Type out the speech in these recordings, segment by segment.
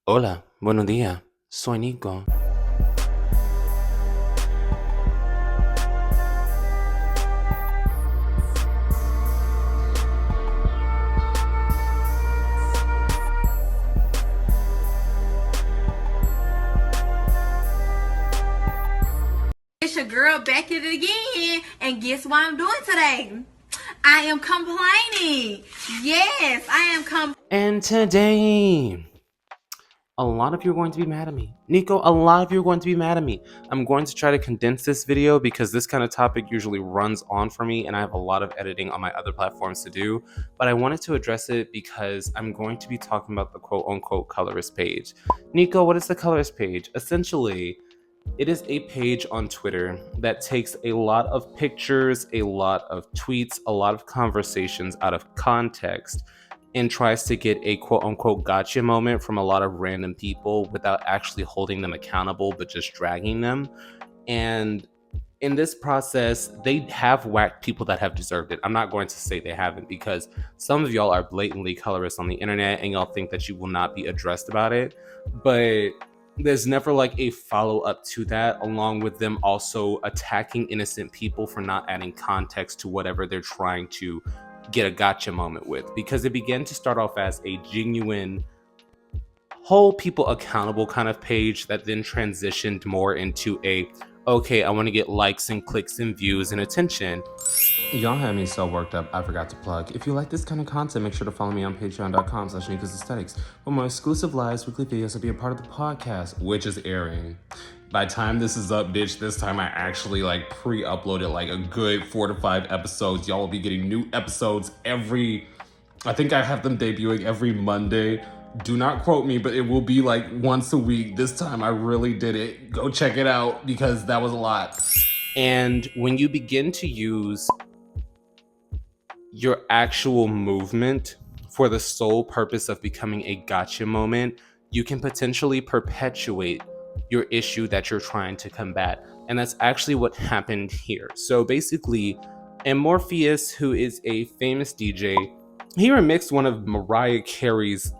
Hola, buenos días. Soy Nico. It's your girl back at it again, and guess what I'm doing today? I am complaining. Yes, I am And today, a lot of you are going to be mad at me. Nico, a lot of you are going to be mad at me. I'm going to try to condense this video because this kind of topic usually runs on for me and I have a lot of editing on my other platforms to do. But I wanted to address it because I'm going to be talking about the quote unquote colorist page. Nico, what is the colorist page? Essentially, it is a page on Twitter that takes a lot of pictures, a lot of tweets, a lot of conversations out of context and tries to get a quote unquote gotcha moment from a lot of random people without actually holding them accountable, but just dragging them. And in this process, they have whacked people that have deserved it. I'm not going to say they haven't because some of y'all are blatantly colorist on the internet and y'all think that you will not be addressed about it. But there's never like a follow up to that, along with them also attacking innocent people for not adding context to whatever they're trying to get a gotcha moment with. Because it began to start off as a genuine hold people accountable kind of page that then transitioned more into a okay, I want to get likes and clicks and views and attention. Y'all had me so worked up, I forgot to plug. If you like this kind of content, make sure to follow me on patreon.com/Nicosaesthetics for more exclusive lives, weekly videos, and be a part of the podcast, which is airing. By the time this is up, bitch, this time I actually like pre-uploaded like a good 4 to 5 episodes. Y'all will be getting new episodes I think I have them debuting every Monday. Do not quote me, but it will be like once a week. This time I really did it. Go check it out because that was a lot. And when you begin to use your actual movement for the sole purpose of becoming a gotcha moment, you can potentially perpetuate your issue that you're trying to combat. And that's actually what happened here. So basically, Amorphous, who is a famous DJ, he remixed one of Mariah Carey's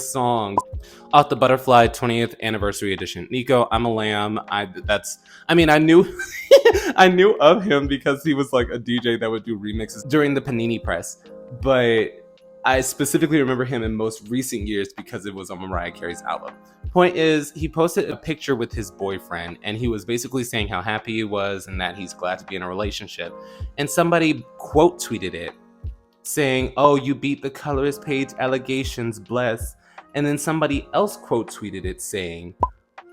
songs off the Butterfly 20th anniversary edition. Nico, I'm a lamb. I knew I knew of him because he was like a DJ that would do remixes during the Panini press. But I specifically remember him in most recent years because it was on Mariah Carey's album. Point is, he posted a picture with his boyfriend and he was basically saying how happy he was and that he's glad to be in a relationship. And somebody quote tweeted it saying, "Oh, you beat the colorist page allegations, bless." And then somebody else quote tweeted it saying,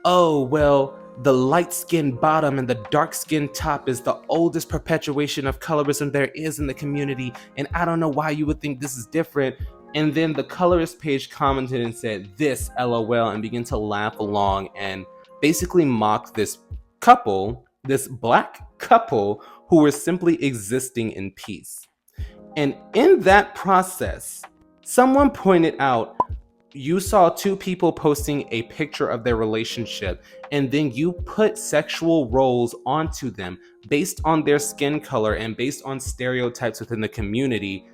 "Oh, well, the light-skinned bottom and the dark-skinned top is the oldest perpetuation of colorism there is in the community, and I don't know why you would think this is different." And then the colorist page commented and said, "This, LOL," and began to laugh along and basically mock this couple, this black couple who were simply existing in peace. And in that process, someone pointed out, you saw two people posting a picture of their relationship and then you put sexual roles onto them based on their skin color and based on stereotypes within the community,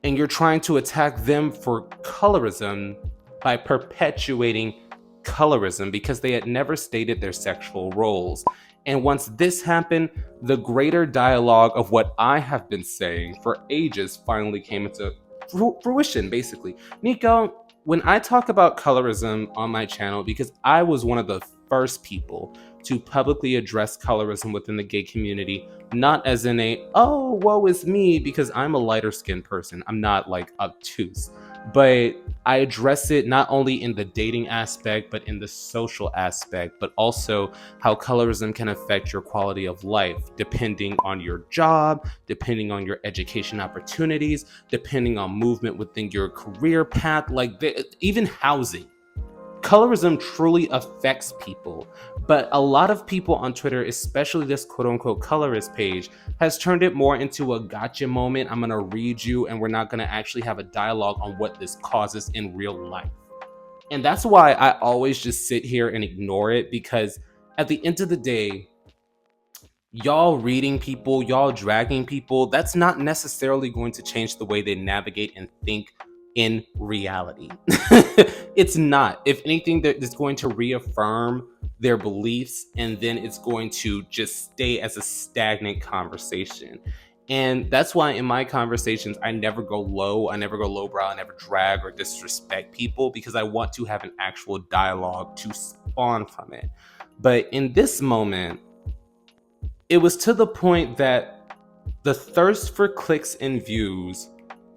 and you're trying to attack them for colorism by perpetuating colorism because they had never stated their sexual roles. And once this happened, the greater dialogue of what I have been saying for ages finally came into fruition, basically. Nico, when I talk about colorism on my channel, because I was one of the first people to publicly address colorism within the gay community, not as in a, oh, woe is me, because I'm a lighter skinned person. I'm not like obtuse. But I address it not only in the dating aspect, but in the social aspect, but also how colorism can affect your quality of life, depending on your job, depending on your education opportunities, depending on movement within your career path, even housing. Colorism truly affects people, but a lot of people on Twitter, especially this quote unquote colorist page, has turned it more into a gotcha moment. I'm gonna read you, and we're not gonna actually have a dialogue on what this causes in real life. And that's why I always just sit here and ignore it, because at the end of the day, y'all reading people, y'all dragging people, that's not necessarily going to change the way they navigate and think in reality. It's not. If anything, that is going to reaffirm their beliefs, and then it's going to just stay as a stagnant conversation. And that's why in my conversations, I never go low, I never go lowbrow, I never drag or disrespect people, because I want to have an actual dialogue to spawn from it. But in this moment, it was to the point that the thirst for clicks and views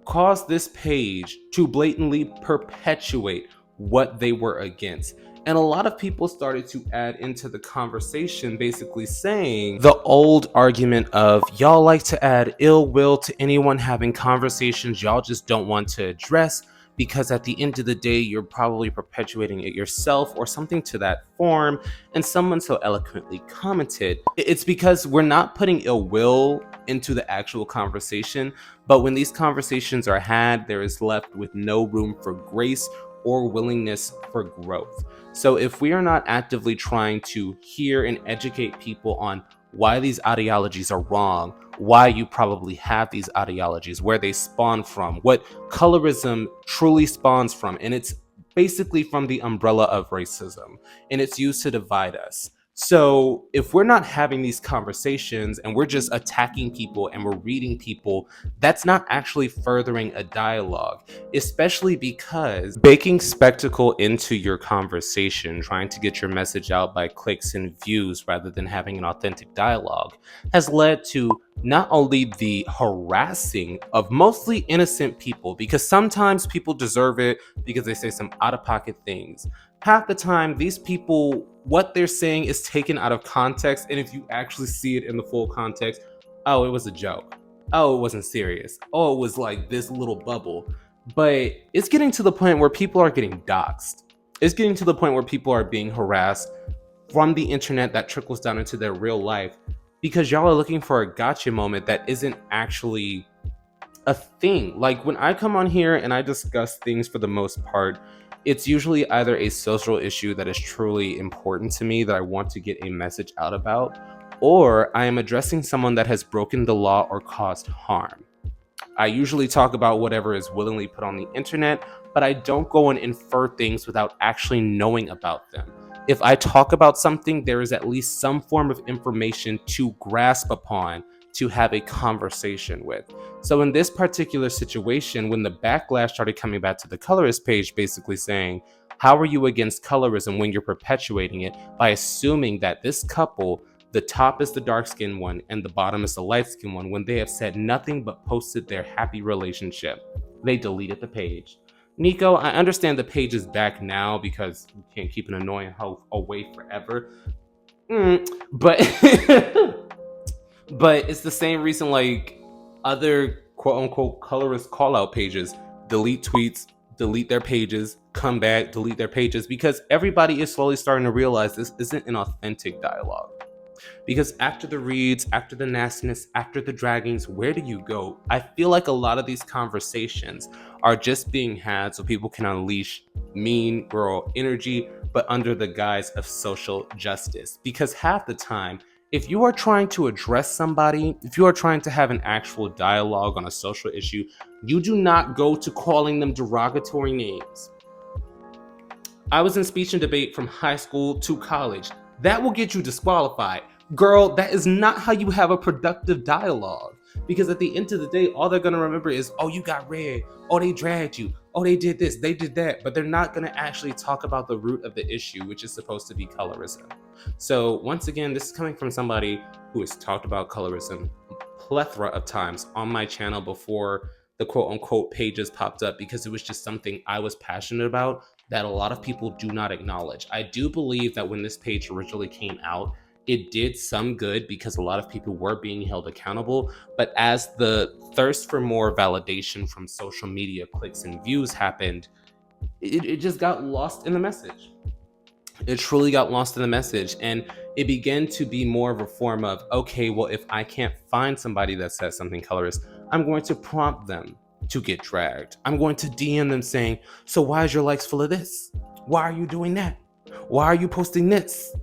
caused this page to blatantly perpetuate what they were against. And a lot of people started to add into the conversation, basically saying the old argument of y'all like to add ill will to anyone having conversations y'all just don't want to address, because at the end of the day, you're probably perpetuating it yourself or something to that form. And someone so eloquently commented, it's because we're not putting ill will into the actual conversation, but when these conversations are had, there is left with no room for grace or willingness for growth. So if we are not actively trying to hear and educate people on why these ideologies are wrong, why you probably have these ideologies, where they spawn from, what colorism truly spawns from, and it's basically from the umbrella of racism, and it's used to divide us. So if we're not having these conversations and we're just attacking people and we're reading people, that's not actually furthering a dialogue, especially because baking spectacle into your conversation, trying to get your message out by clicks and views rather than having an authentic dialogue, has led to not only the harassing of mostly innocent people, because sometimes people deserve it because they say some out-of-pocket things. Half the time, these people, what they're saying is taken out of context, and if you actually see it in the full context, oh, it was a joke. Oh, it wasn't serious. Oh, it was like this little bubble. But it's getting to the point where people are getting doxxed. It's getting to the point where people are being harassed from the internet that trickles down into their real life, because y'all are looking for a gotcha moment that isn't actually a thing. Like when I come on here and I discuss things, for the most part, it's usually either a social issue that is truly important to me that I want to get a message out about, or I am addressing someone that has broken the law or caused harm. I usually talk about whatever is willingly put on the internet, but I don't go and infer things without actually knowing about them. If I talk about something, there is at least some form of information to grasp upon, to have a conversation with. So in this particular situation, when the backlash started coming back to the Colorist page, basically saying, how are you against colorism when you're perpetuating it by assuming that this couple, the top is the dark-skinned one and the bottom is the light-skinned one, when they have said nothing but posted their happy relationship? They deleted the page. Nico, I understand the page is back now because you can't keep an annoying hoe away forever. But but it's the same reason like other quote-unquote colorist call-out pages delete tweets, delete their pages, come back, delete their pages, because everybody is slowly starting to realize this isn't an authentic dialogue. Because after the reads, after the nastiness, after the draggings, where do you go? I feel like a lot of these conversations are just being had so people can unleash mean girl energy, but under the guise of social justice. Because half the time, if you are trying to address somebody, if you are trying to have an actual dialogue on a social issue, you do not go to calling them derogatory names. I was in speech and debate from high school to college. That will get you disqualified. Girl, that is not how you have a productive dialogue. Because at the end of the day, all they're going to remember is, oh, you got red. Oh, they dragged you. Oh, they did this. They did that. But they're not going to actually talk about the root of the issue, which is supposed to be colorism. So once again, this is coming from somebody who has talked about colorism a plethora of times on my channel before the quote unquote pages popped up, because it was just something I was passionate about that a lot of people do not acknowledge. I do believe that when this page originally came out, it did some good because a lot of people were being held accountable. But as the thirst for more validation from social media clicks and views happened, it just got lost in the message. It truly got lost in the message, and it began to be more of a form of, okay, well, if I can't find somebody that says something colorist, I'm going to prompt them to get dragged. I'm going to DM them saying, so why is your likes full of this? Why are you doing that? Why are you posting this?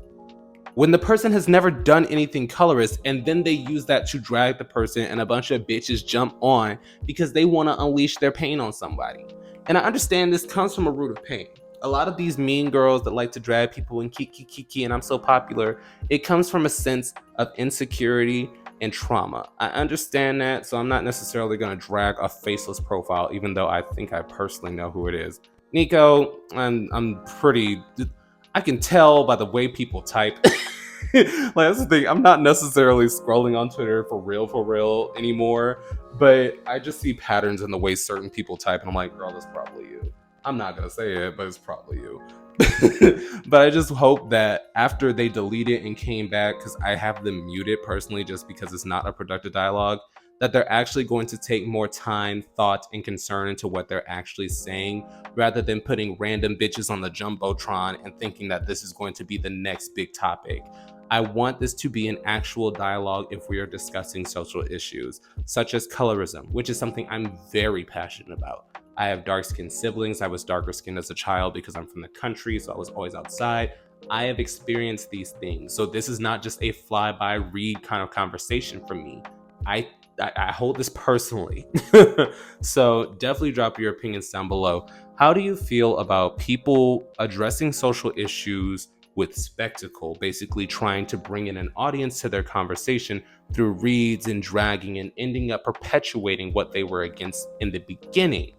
When the person has never done anything colorist, and then they use that to drag the person, and a bunch of bitches jump on because they want to unleash their pain on somebody. And I understand this comes from a root of pain. A lot of these mean girls that like to drag people and kiki and I'm so popular, it comes from a sense of insecurity and trauma. I understand that, so I'm not necessarily going to drag a faceless profile, even though I think I personally know who it is. Nico, I'm pretty. I can tell by the way people type. Like, that's the thing. I'm not necessarily scrolling on Twitter for real anymore, but I just see patterns in the way certain people type, and I'm like, girl, that's probably you. I'm not gonna say it, but it's probably you. But I just hope that after they delete it and came back, because I have them muted personally just because it's not a productive dialogue, that they're actually going to take more time, thought, and concern into what they're actually saying, rather than putting random bitches on the Jumbotron and thinking that this is going to be the next big topic. I want this to be an actual dialogue if we are discussing social issues, such as colorism, which is something I'm very passionate about. I have dark-skinned siblings. I was darker skinned as a child because I'm from the country, so I was always outside. I have experienced these things. So this is not just a fly-by read kind of conversation for me. I hold this personally. So definitely drop your opinions down below. How do you feel about people addressing social issues with spectacle, basically trying to bring in an audience to their conversation through reads and dragging and ending up perpetuating what they were against in the beginning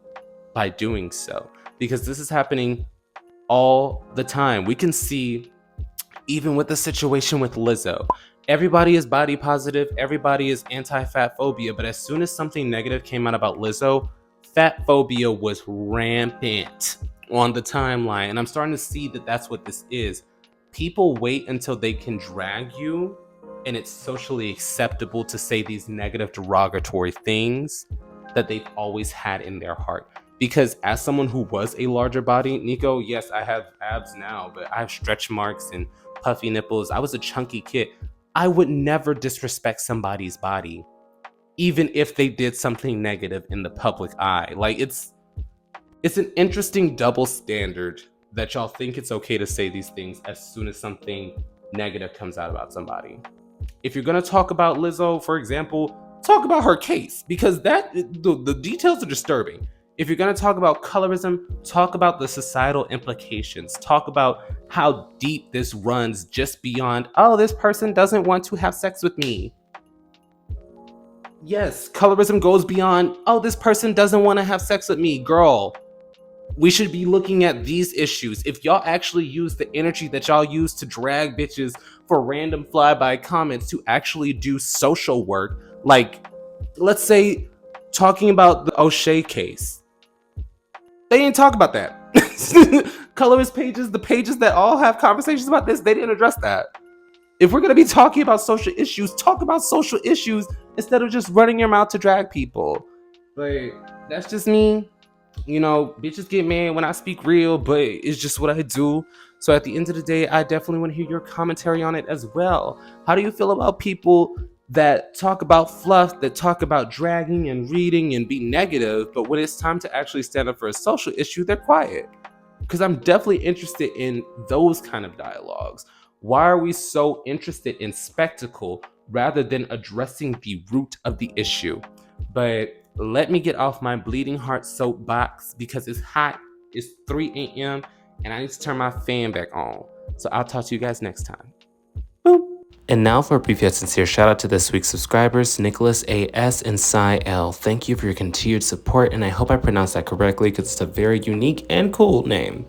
by doing so? Because this is happening all the time. We can see even with the situation with Lizzo. Everybody is body positive, everybody is anti-fat phobia, but as soon as something negative came out about Lizzo, fat phobia was rampant on the timeline. And I'm starting to see that that's what this is. People wait until they can drag you and it's socially acceptable to say these negative derogatory things that they've always had in their heart. Because as someone who was a larger body, Nico, yes, I have abs now, but I have stretch marks and puffy nipples. I was a chunky kid. I would never disrespect somebody's body, even if they did something negative in the public eye. Like, it's an interesting double standard that y'all think it's okay to say these things as soon as something negative comes out about somebody. If you're gonna talk about Lizzo, for example, talk about her case, because the details are disturbing. If you're going to talk about colorism, talk about the societal implications. Talk about how deep this runs just beyond, oh, this person doesn't want to have sex with me. Yes, colorism goes beyond, oh, this person doesn't want to have sex with me. Girl, we should be looking at these issues. If y'all actually use the energy that y'all use to drag bitches for random flyby comments to actually do social work, like, let's say, talking about the O'Shea case. They didn't talk about that. Colorist pages, the pages that all have conversations about this, they didn't address that. If we're going to be talking about social issues, talk about social issues instead of just running your mouth to drag people. But that's just me. You know, bitches get mad when I speak real, but it's just what I do. So at the end of the day, I definitely want to hear your commentary on it as well. How do you feel about people that talk about fluff, that talk about dragging and reading and be negative, but when it's time to actually stand up for a social issue, they're quiet? Because I'm definitely interested in those kind of dialogues. Why are we so interested in spectacle rather than addressing the root of the issue? But let me get off my bleeding heart soapbox because it's hot. It's 3 a.m. and I need to turn my fan back on. So I'll talk to you guys next time. Boom. And now for a brief yet sincere shout out to this week's subscribers, Nicholas A.S. and Cy L. Thank you for your continued support, and I hope I pronounced that correctly because it's a very unique and cool name.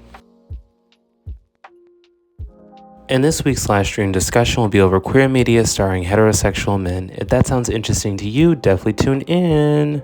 And this week's live stream discussion will be over queer media starring heterosexual men. If that sounds interesting to you, definitely tune in.